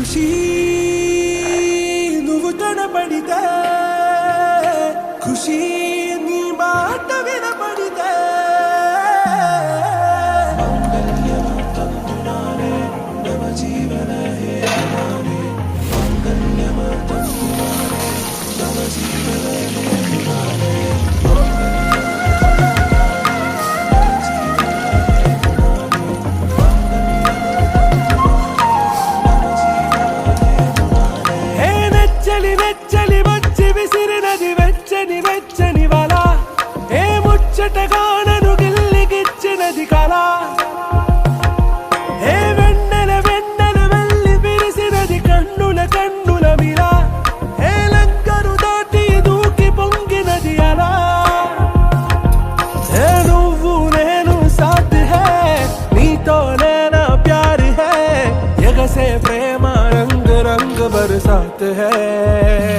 ఖుషీ నువ్వు కనపడితే ఖుషీ నీ మాట వినపడితే మంగళ్యమాతంతునానే నవ జీవన హేతునానే మంగళ్యమాతంతునానే నవ జీవన హేతునానే వెచ్చని వచ్చి విసిరినది వెచ్చని వెచ్చని వల ఏ ముచ్చటగానను గిల్లిగిచ్చినది కళ ఏ వెన్నెల వెన్నెల వెళ్ళి విరిసినది కన్నుల కన్నుల మిల ఏ లంకరు దాటి దూకి పొంగినది అలా ఏ నువ్వు నేను సాథ్ హే నీతో నేనా ప్యార్ హే ఎగసే ప్రేమ రంగ్ రంగ్ బరసాత్ హై